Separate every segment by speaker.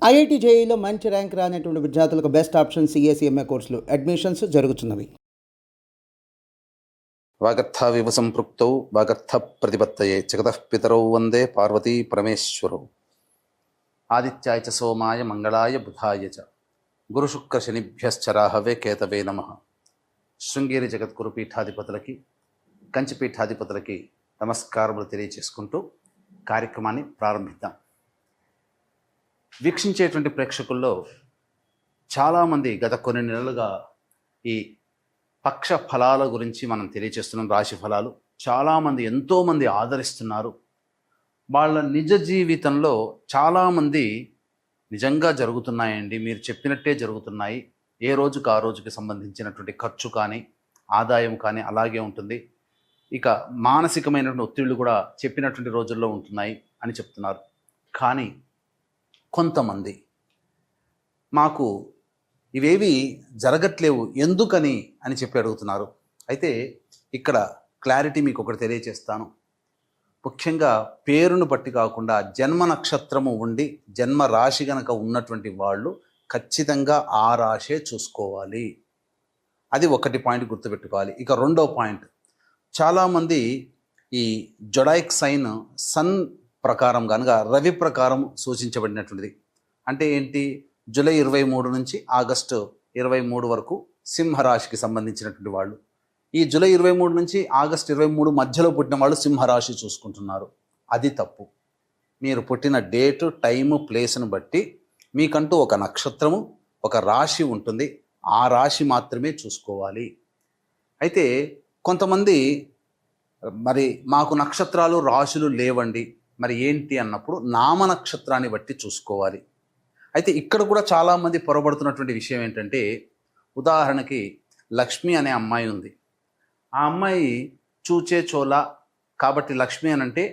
Speaker 1: IIT జేఈలో మంచి rank రానటువంటి విద్యార్థులకు బెస్ట్ ఆప్షన్ సిఏ కోర్సులు అడ్మిషన్స్ జరుగుతున్నవి.
Speaker 2: వాగర్థావివ సంపృక్తౌ వాగర్థ ప్రతిపత్తయే జగతః పితరౌ వందే పార్వతీ పరమేశ్వరౌ. ఆదిత్యాయ చ సోమాయ మంగళాయ బుధాయ చ గురుశుక్ర శనిభ్యశ్చరాహవే కేతవే నమః. శృంగేరి జగద్గురు పీఠాధిపతులకి, కంచి పీఠాధిపతులకి నమస్కారములు తెలియచేసుకుంటూ కార్యక్రమాన్ని ప్రారంభిద్దాం. వీక్షించేటువంటి ప్రేక్షకుల్లో చాలామంది గత కొన్ని నెలలుగా ఈ పక్ష ఫలాల గురించి మనం తెలియచేస్తున్నాం. రాశి ఫలాలు చాలామంది ఎంతోమంది ఆదరిస్తున్నారు. వాళ్ళ నిజ జీవితంలో చాలామంది నిజంగా జరుగుతున్నాయండి, మీరు చెప్పినట్టే జరుగుతున్నాయి, ఏ రోజుకు ఆ రోజుకి సంబంధించినటువంటి ఖర్చు కానీ ఆదాయం కానీ అలాగే ఉంటుంది, ఇక మానసికమైనటువంటి ఒత్తిళ్లు కూడా చెప్పినటువంటి రోజుల్లో ఉంటున్నాయి అని చెప్తున్నారు. కానీ కొంతమంది మాకు ఇవేవి జరగట్లేవు ఎందుకని అని చెప్పి అడుగుతున్నారు. అయితే ఇక్కడ క్లారిటీ మీకు ఒకటి తెలియచేస్తాను. ముఖ్యంగా పేరును బట్టి కాకుండా జన్మ నక్షత్రము ఉండి జన్మ రాశి గనక ఉన్నటువంటి వాళ్ళు ఖచ్చితంగా ఆ రాశే చూసుకోవాలి. అది ఒకటి పాయింట్ గుర్తుపెట్టుకోవాలి. ఇక రెండో పాయింట్, చాలామంది ఈ జొడాయిక్ సైన్ సన్ ప్రకారం కనుక రవి ప్రకారం సూచించబడినటువంటిది. అంటే ఏంటి, జూలై 23 నుంచి ఆగస్టు 23 వరకు సింహరాశికి సంబంధించినటువంటి వాళ్ళు. ఈ జూలై 23 నుంచి ఆగస్టు 23 మధ్యలో పుట్టిన వాళ్ళు సింహరాశి చూసుకుంటున్నారు. అది తప్పు. మీరు పుట్టిన డేటు, టైము, ప్లేస్ను బట్టి మీకంటూ ఒక నక్షత్రము, ఒక రాశి ఉంటుంది. ఆ రాశి మాత్రమే చూసుకోవాలి. అయితే కొంతమంది మరి మాకు నక్షత్రాలు రాశులు లేవండి, మరి ఏంటి అన్నప్పుడు నామ నక్షత్రాన్ని బట్టి చూసుకోవాలి. అయితే ఇక్కడ కూడా చాలామంది పొరబడుతున్నటువంటి విషయం ఏంటంటే, ఉదాహరణకి లక్ష్మి అనే అమ్మాయి ఉంది. ఆ అమ్మాయి చూచే చోళ కాబట్టి లక్ష్మి అని అంటే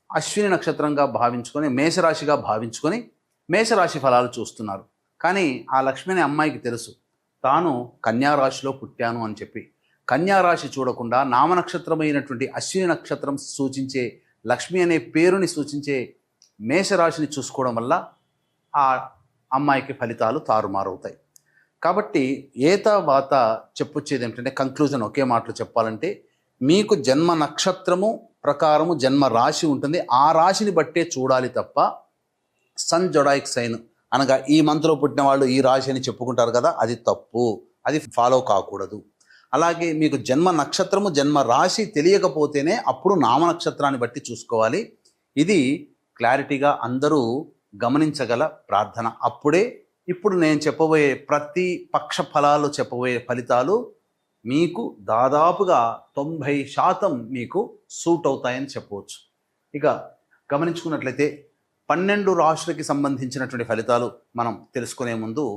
Speaker 2: అశ్విని నక్షత్రంగా భావించుకొని మేషరాశిగా భావించుకొని మేషరాశి ఫలాలు చూస్తున్నారు. కానీ ఆ లక్ష్మి అనే అమ్మాయికి తెలుసు తాను కన్యారాశిలో పుట్టాను అని చెప్పి. కన్యారాశి చూడకుండా నామనక్షత్రమైనటువంటి అశ్విని నక్షత్రం సూచించే లక్ష్మి అనే పేరుని సూచించే మేషరాశిని చూసుకోవడం వల్ల ఆ అమ్మాయికి ఫలితాలు తారుమారవుతాయి. కాబట్టి ఏత వాత చెప్పొచ్చేది ఏమిటంటే, కంక్లూజన్ ఒకే మాటలో చెప్పాలంటే, మీకు జన్మ నక్షత్రము ప్రకారము జన్మ రాశి ఉంటుంది. ఆ రాశిని బట్టే చూడాలి తప్ప సన్ జొడాయిక్ సైన్ అనగా ఈ మంత్లో పుట్టిన వాళ్ళు ఈ రాశి అని చెప్పుకుంటారు కదా, అది తప్పు. అది ఫాలో కాకూడదు. అలాగే మీకు జన్మ నక్షత్రము జన్మ రాశి తెలియకపోతేనే అప్పుడు నామ నక్షత్రాన్ని బట్టి చూసుకోవాలి. ఇది క్లారిటీగా అందరూ గమనించగల ప్రార్థన. అప్పుడే ఇప్పుడు నేను చెప్పబోయే ప్రతి పక్ష ఫలాలు చెప్పబోయే ఫలితాలు మీకు దాదాపుగా 90% మీకు సూట్ అవుతాయని చెప్పవచ్చు. ఇక గమనించుకున్నట్లయితే 12 రాశులకి సంబంధించినటువంటి ఫలితాలు మనం తెలుసుకునే ముందు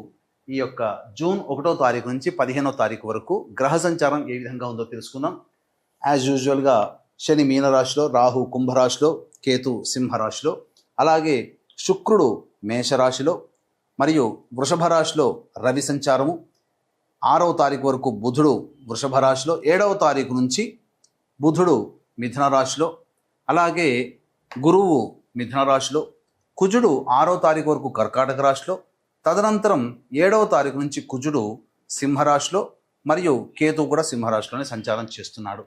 Speaker 2: ఈ యొక్క జూన్ 1వ తారీఖు నుంచి 15వ తారీఖు వరకు గ్రహ సంచారం ఏ విధంగా ఉందో తెలుసుకుందాం. యాజ్ యూజువల్గా శని మీనరాశిలో, రాహు కుంభరాశిలో, కేతు సింహరాశిలో, అలాగే శుక్రుడు మేషరాశిలో మరియు వృషభ రాశిలో రవి సంచారము, 6వ తారీఖు వరకు బుధుడు వృషభ రాశిలో, 7వ తారీఖు నుంచి బుధుడు మిథున రాశిలో, అలాగే గురువు మిథున రాశిలో, కుజుడు 6వ తారీఖు వరకు కర్కాటక రాశిలో, తదనంతరం 7వ తారీఖు నుంచి కుజుడు సింహరాశిలో మరియు కేతు కూడా సింహరాశిలోనే సంచారం చేస్తున్నాడు.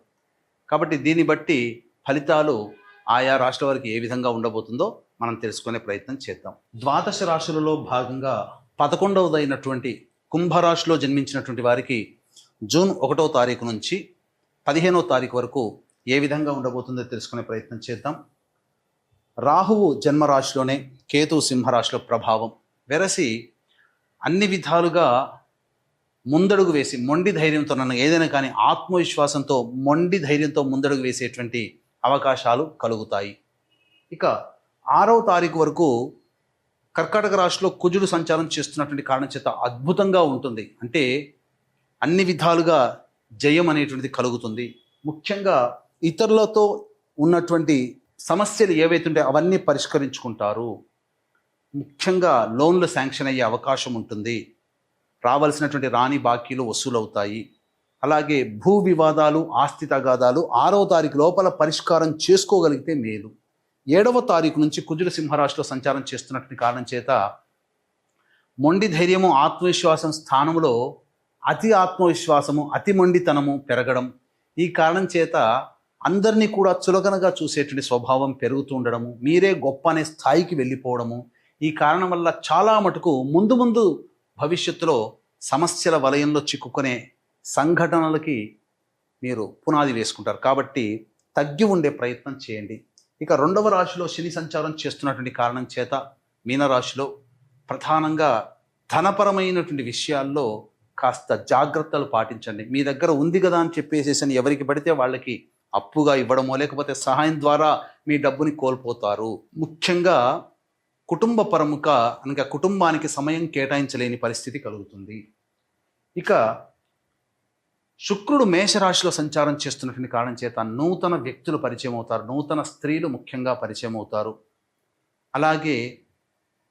Speaker 2: కాబట్టి దీన్ని బట్టి ఫలితాలు ఆయా రాశుల వారికి ఏ విధంగా ఉండబోతుందో మనం తెలుసుకునే ప్రయత్నం చేద్దాం. ద్వాదశ రాశులలో భాగంగా 11వదైనటువంటి కుంభరాశిలో జన్మించినటువంటి వారికి జూన్ 1వ తారీఖు నుంచి 15వ తారీఖు వరకు ఏ విధంగా ఉండబోతుందో తెలుసుకునే ప్రయత్నం చేద్దాం. రాహువు జన్మరాశిలోనే, కేతు సింహరాశిలో ప్రభావం వెరసి అన్ని విధాలుగా ముందడుగు వేసి మొండి ధైర్యంతో, నన్ను ఏదైనా కానీ ఆత్మవిశ్వాసంతో మొండి ధైర్యంతో ముందడుగు వేసేటువంటి అవకాశాలు కలుగుతాయి. ఇక 6వ తారీఖు వరకు కర్కాటక రాశిలో కుజుడు సంచారం చేస్తున్నటువంటి కారణం చేత అద్భుతంగా ఉంటుంది. అంటే అన్ని విధాలుగా జయం అనేటువంటిది కలుగుతుంది. ముఖ్యంగా ఇతరులతో ఉన్నటువంటి సమస్యలు ఏవైతే ఉంటాయో అవన్నీ పరిష్కరించుకుంటారు. ముఖ్యంగా లోన్లు శాంక్షన్ అయ్యే అవకాశం ఉంటుంది. రావాల్సినటువంటి రాని బాకీలు వసూలవుతాయి. అలాగే భూ వివాదాలు, ఆస్తి తగాదాలు 6వ తారీఖు లోపల పరిష్కారం చేసుకోగలిగితే మేలు. 7వ తారీఖు నుంచి కుజుడు సింహరాశిలో సంచారం చేస్తున్నటువంటి కారణం చేత మొండి ధైర్యము ఆత్మవిశ్వాసం స్థానంలో అతి ఆత్మవిశ్వాసము అతి మొండితనము పెరగడం, ఈ కారణం చేత అందరినీ కూడా చులకనగా చూసేటువంటి స్వభావం పెరుగుతూ ఉండడము, మీరే గొప్ప అనే స్థాయికి వెళ్ళిపోవడము, ఈ కారణం వల్ల చాలా మటుకు ముందు ముందు భవిష్యత్తులో సమస్యల వలయంలో చిక్కుకునే సంఘటనలకి మీరు పునాది వేసుకుంటారు. కాబట్టి తగ్గి ఉండే ప్రయత్నం చేయండి. ఇక 2వ రాశిలో శని సంచారం చేస్తున్నటువంటి కారణం చేత మీనరాశిలో ప్రధానంగా ధనపరమైనటువంటి విషయాల్లో కాస్త జాగ్రత్తలు పాటించండి. మీ దగ్గర ఉంది కదా అని చెప్పేసేసి ఎవరికి పడితే వాళ్ళకి అప్పుగా ఇవ్వడమో లేకపోతే సహాయం ద్వారా మీ డబ్బుని కోల్పోతారు. ముఖ్యంగా కుటుంబపరముగా అనగా కుటుంబానికి సమయం కేటాయించలేని పరిస్థితి కలుగుతుంది. ఇక శుక్రుడు మేషరాశిలో సంచారం చేస్తున్నటువంటి కారణం చేత నూతన వ్యక్తులు పరిచయం అవుతారు, నూతన స్త్రీలు ముఖ్యంగా పరిచయం అవుతారు. అలాగే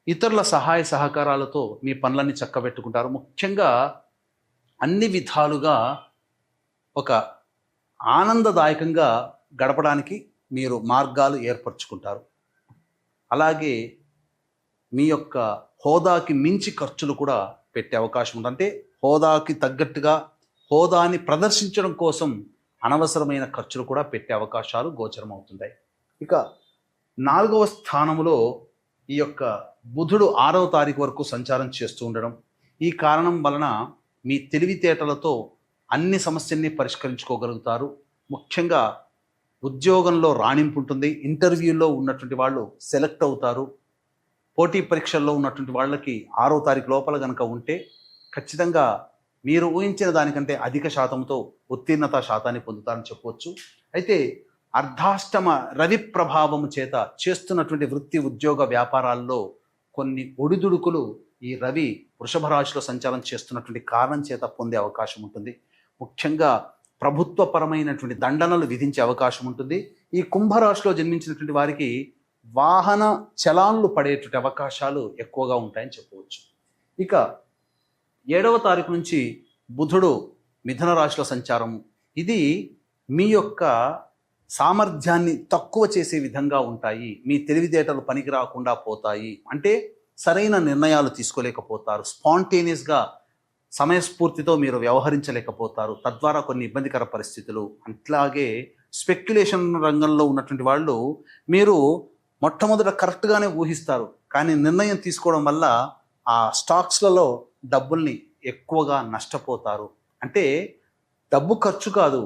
Speaker 2: ఇతరుల సహాయ సహకారాలతో మీ పనులన్నీ చక్కబెట్టుకుంటారు. ముఖ్యంగా అన్ని విధాలుగా ఒక ఆనందదాయకంగా గడపడానికి మీరు మార్గాలు ఏర్పరచుకుంటారు. అలాగే మీ యొక్క హోదాకి మించి ఖర్చులు కూడా పెట్టే అవకాశం ఉంది. అంటే హోదాకి తగ్గట్టుగా హోదాని ప్రదర్శించడం కోసం అనవసరమైన ఖర్చులు కూడా పెట్టే అవకాశాలు గోచరమవుతున్నాయి. ఇక 4వ స్థానంలో ఈ యొక్క బుధుడు 6వ తారీఖు వరకు సంచారం చేస్తూ ఉండడం, ఈ కారణం వలన మీ తెలివితేటలతో అన్ని సమస్యల్ని పరిష్కరించుకోగలుగుతారు. ముఖ్యంగా ఉద్యోగంలో రాణింపు ఉంటుంది, ఇంటర్వ్యూలో ఉన్నటువంటి వాళ్ళు సెలెక్ట్ అవుతారు. పోటీ పరీక్షల్లో ఉన్నటువంటి వాళ్ళకి 6వ తారీఖు లోపల కనుక ఉంటే ఖచ్చితంగా మీరు ఊహించిన దానికంటే అధిక శాతంతో ఉత్తీర్ణత శాతాన్ని పొందుతారని చెప్పవచ్చు. అయితే అర్ధాష్టమ రవి ప్రభావము చేత చేస్తున్నటువంటి వృత్తి ఉద్యోగ వ్యాపారాల్లో కొన్ని ఒడిదుడుకులు ఈ రవి వృషభ రాశిలో సంచారం చేస్తున్నటువంటి కారణం చేత పొందే అవకాశం ఉంటుంది. ముఖ్యంగా ప్రభుత్వపరమైనటువంటి దండనలు విధించే అవకాశం ఉంటుంది. ఈ కుంభరాశిలో జన్మించినటువంటి వారికి వాహన చలాన్లు పడేటువంటి అవకాశాలు ఎక్కువగా ఉంటాయని చెప్పవచ్చు. ఇక 7వ తారీఖు నుంచి బుధుడు మిథున రాశిలో సంచారము, ఇది మీ యొక్క సామర్థ్యాన్ని తక్కువ చేసే విధంగా ఉంటాయి. మీ తెలివితేటలు పనికి రాకుండా పోతాయి. అంటే సరైన నిర్ణయాలు తీసుకోలేకపోతారు. స్పాంటేనియస్గా సమయస్ఫూర్తితో మీరు వ్యవహరించలేకపోతారు. తద్వారా కొన్ని ఇబ్బందికర పరిస్థితులు. అట్లాగే స్పెక్యులేషన్ రంగంలో ఉన్నటువంటి వాళ్ళు మీరు మొట్టమొదట కరెక్ట్గానే ఊహిస్తారు, కానీ నిర్ణయం తీసుకోవడం వల్ల ఆ స్టాక్స్లలో డబ్బుల్ని ఎక్కువగా నష్టపోతారు. అంటే డబ్బు ఖర్చు కాదు,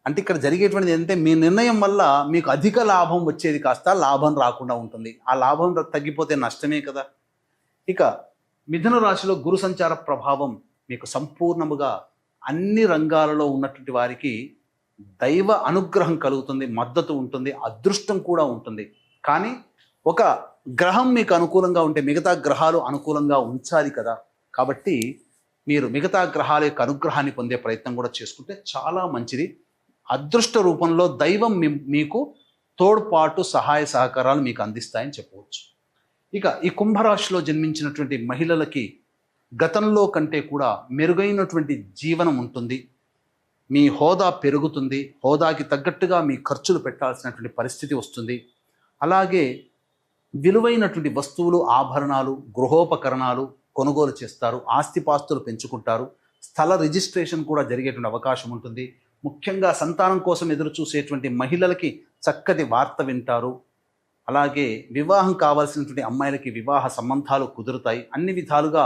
Speaker 2: అంటే ఇక్కడ జరిగేటువంటిది ఏంటంటే మీ నిర్ణయం వల్ల మీకు అధిక లాభం వచ్చేది కాస్త లాభం రాకుండా ఉంటుంది. ఆ లాభం తగ్గిపోతే నష్టమే కదా. ఇక మిథున రాశిలో గురు సంచార ప్రభావం మీకు సంపూర్ణముగా అన్ని రంగాలలో ఉన్నటువంటి వారికి దైవ అనుగ్రహం కలుగుతుంది, మద్దతు ఉంటుంది, అదృష్టం కూడా ఉంటుంది. కానీ ఒక గ్రహం మీకు అనుకూలంగా ఉంటే మిగతా గ్రహాలు అనుకూలంగా ఉంచాలి కదా. కాబట్టి మీరు మిగతా గ్రహాల యొక్క అనుగ్రహాన్ని పొందే ప్రయత్నం కూడా చేసుకుంటే చాలా మంచిది. అదృష్ట రూపంలో దైవం మీకు తోడ్పాటు సహాయ సహకారాలు మీకు అందిస్తాయని చెప్పవచ్చు. ఇక ఈ కుంభరాశిలో జన్మించినటువంటి మహిళలకి గతంలో కంటే కూడా మెరుగైనటువంటి జీవనం ఉంటుంది. మీ హోదా పెరుగుతుంది, హోదాకి తగ్గట్టుగా మీ ఖర్చులు పెట్టాల్సినటువంటి పరిస్థితి వస్తుంది. అలాగే విలువైనటువంటి వస్తువులు, ఆభరణాలు, గృహోపకరణాలు కొనుగోలు చేస్తారు, ఆస్తిపాస్తులు పెంచుకుంటారు, స్థల రిజిస్ట్రేషన్ కూడా జరిగేటువంటి అవకాశం ఉంటుంది. ముఖ్యంగా సంతానం కోసం ఎదురు చూసేటువంటి మహిళలకి చక్కటి వార్త వింటారు. అలాగే వివాహం కావాల్సినటువంటి అమ్మాయిలకి వివాహ సంబంధాలు కుదురుతాయి. అన్ని విధాలుగా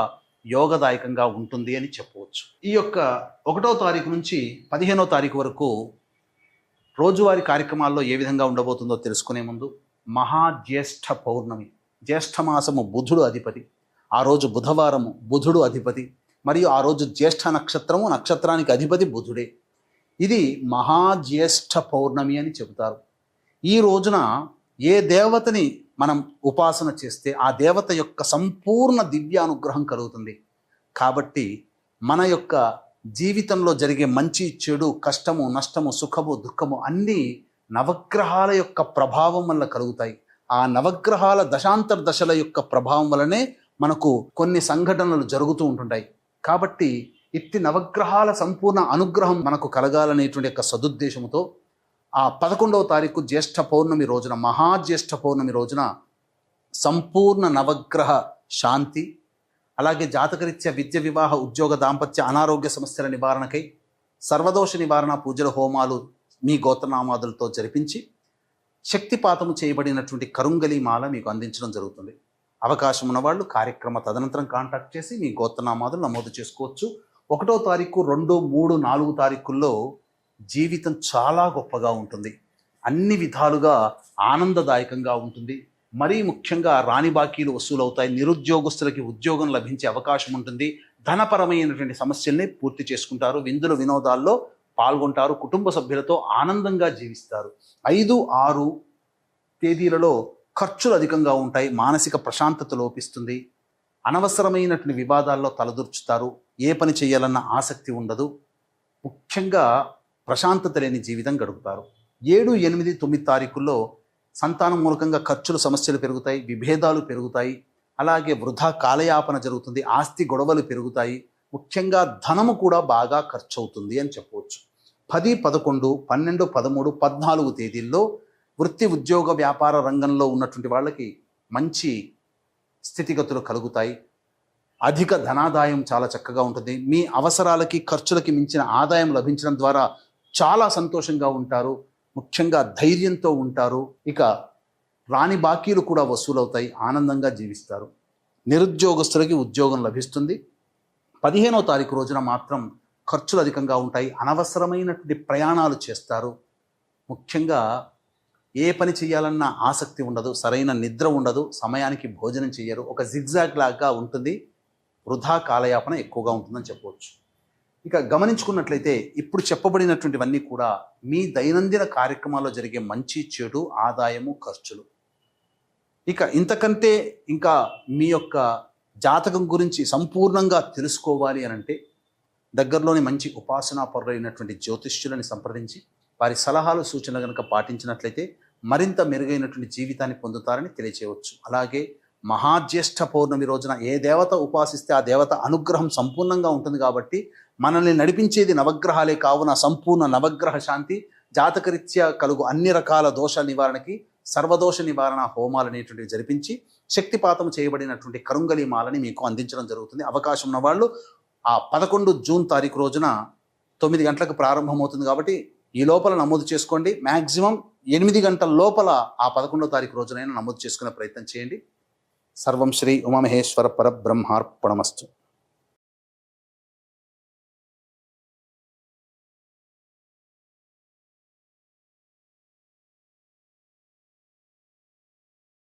Speaker 2: యోగదాయకంగా ఉంటుంది అని చెప్పవచ్చు. ఈ యొక్క 1వ తారీఖు నుంచి 15వ తారీఖు వరకు రోజువారీ కార్యక్రమాల్లో ఏ విధంగా ఉండబోతుందో తెలుసుకునే ముందు మహాజ్యేష్ఠ పౌర్ణమి, జ్యేష్ఠమాసము బుధుడు అధిపతి, ఆ రోజు బుధవారము బుధుడు అధిపతి, మరియు ఆ రోజు జ్యేష్ఠ నక్షత్రము, నక్షత్రానికి అధిపతి బుధుడే. ఇది మహాజ్యేష్ఠ పౌర్ణమి అని చెబుతారు. ఈ రోజున ఏ దేవతని మనం ఉపాసన చేస్తే ఆ దేవత యొక్క సంపూర్ణ దివ్య అనుగ్రహం కలుగుతుంది. కాబట్టి మన యొక్క జీవితంలో జరిగే మంచి చెడు, కష్టము నష్టము, సుఖము దుఃఖము అన్నీ నవగ్రహాల యొక్క ప్రభావం వల్ల కలుగుతాయి. ఆ నవగ్రహాల దశాంతర్దశల యొక్క ప్రభావం వల్లనే మనకు కొన్ని సంఘటనలు జరుగుతూ ఉంటుంటాయి. కాబట్టి ఇట్టి నవగ్రహాల సంపూర్ణ అనుగ్రహం మనకు కలగాలనేటువంటి యొక్క సదుద్దేశంతో ఆ 11వ తారీఖు జ్యేష్ఠ పౌర్ణమి రోజున, మహాజ్యేష్ఠ పౌర్ణమి రోజున సంపూర్ణ నవగ్రహ శాంతి, అలాగే జాతకరీత్యా విద్య, వివాహ, ఉద్యోగ, దాంపత్య, అనారోగ్య సమస్యల నివారణకై సర్వదోష నివారణ పూజల హోమాలు మీ గోత్రనామాదులతో జరిపించి శక్తిపాతము చేయబడినటువంటి కరుంగలి మాల మీకు అందించడం జరుగుతుంది. అవకాశం ఉన్నవాళ్ళు కార్యక్రమ తదనంతరం కాంటాక్ట్ చేసి మీ గోత్రనామాదులు నమోదు చేసుకోవచ్చు. 1వ తారీఖు, 2, 3, 4 తారీఖుల్లో జీవితం చాలా గొప్పగా ఉంటుంది. అన్ని విధాలుగా ఆనందదాయకంగా ఉంటుంది. మరీ ముఖ్యంగా రాని బాకీలు వసూలవుతాయి. నిరుద్యోగస్తులకి ఉద్యోగం లభించే అవకాశం ఉంటుంది. ధనపరమైనటువంటి సమస్యల్ని పూర్తి చేసుకుంటారు. విందుల వినోదాల్లో పాల్గొంటారు. కుటుంబ సభ్యులతో ఆనందంగా జీవిస్తారు. 5, 6 తేదీలలో ఖర్చులు అధికంగా ఉంటాయి. మానసిక ప్రశాంతత లోపిస్తుంది. అనవసరమైనటువంటి వివాదాల్లో తలదూర్చుతారు. ఏ పని చేయాలన్న ఆసక్తి ఉండదు. ముఖ్యంగా ప్రశాంతత లేని జీవితం గడుపుతారు. 7, 8, 9 తారీఖుల్లో సంతానం మూలకంగా ఖర్చులు, సమస్యలు పెరుగుతాయి. విభేదాలు పెరుగుతాయి. అలాగే వృధా కాలయాపన జరుగుతుంది. ఆస్తి గొడవలు పెరుగుతాయి. ముఖ్యంగా ధనము కూడా బాగా ఖర్చు అవుతుంది అని చెప్పవచ్చు. 10, 11, 12, 13, 14 తేదీల్లో వృత్తి, ఉద్యోగ, వ్యాపార రంగంలో ఉన్నటువంటి వాళ్ళకి మంచి స్థితిగతులు కలుగుతాయి. అధిక ధనాదాయం చాలా చక్కగా ఉంటుంది. మీ అవసరాలకి, ఖర్చులకి మించిన ఆదాయం లభించడం ద్వారా చాలా సంతోషంగా ఉంటారు. ముఖ్యంగా ధైర్యంతో ఉంటారు. ఇక రాని బాకీలు కూడా వసూలవుతాయి. ఆనందంగా జీవిస్తారు. నిరుద్యోగస్తులకి ఉద్యోగం లభిస్తుంది. 15వ తారీఖు రోజున మాత్రం ఖర్చులు అధికంగా ఉంటాయి. అనవసరమైనటువంటి ప్రయాణాలు చేస్తారు. ముఖ్యంగా ఏ పని చేయాలన్నా ఆసక్తి ఉండదు. సరైన నిద్ర ఉండదు. సమయానికి భోజనం చేయరు. ఒక జిగ్జాగ్ లాగా ఉంటుంది. వృధా కాలయాపన ఎక్కువగా ఉంటుందని చెప్పవచ్చు. ఇక గమనించుకున్నట్లయితే ఇప్పుడు చెప్పబడినటువంటివన్నీ కూడా మీ దైనందిన కార్యక్రమాల్లో జరిగే మంచి, చెడు, ఆదాయము, ఖర్చులు. ఇక ఇంతకంటే ఇంకా మీ యొక్క జాతకం గురించి సంపూర్ణంగా తెలుసుకోవాలి అనంటే దగ్గరలోని మంచి ఉపాసనా పరులైనటువంటి జ్యోతిష్యులని సంప్రదించి వారి సలహాలు, సూచనలు కనుక పాటించినట్లయితే మరింత మెరుగైనటువంటి జీవితాన్ని పొందుతారని తెలియచేయవచ్చు. అలాగే మహాజ్యేష్ఠ పౌర్ణమి రోజున ఏ దేవత ఉపాసిస్తే ఆ దేవత అనుగ్రహం సంపూర్ణంగా ఉంటుంది. కాబట్టి మనల్ని నడిపించేది నవగ్రహాలే కావున సంపూర్ణ నవగ్రహ శాంతి, జాతకరీత్యా కలుగు అన్ని రకాల దోష నివారణకి సర్వదోష నివారణ హోమాలు అనేటువంటివి జరిపించి శక్తిపాతం చేయబడినటువంటి కరుంగలి మాలని మీకు అందించడం జరుగుతుంది. అవకాశం ఉన్న వాళ్ళు ఆ 11 జూన్ తారీఖు రోజున 9 గంటలకు ప్రారంభమవుతుంది. కాబట్టి ఈ లోపల నమోదు చేసుకోండి. మ్యాక్సిమం 8 గంటల లోపల ఆ 11వ తారీఖు రోజునైనా నమోదు చేసుకునే ప్రయత్నం చేయండి. సర్వం శ్రీ ఉమామహేశ్వర పరబ్రహ్మార్పణమస్తు.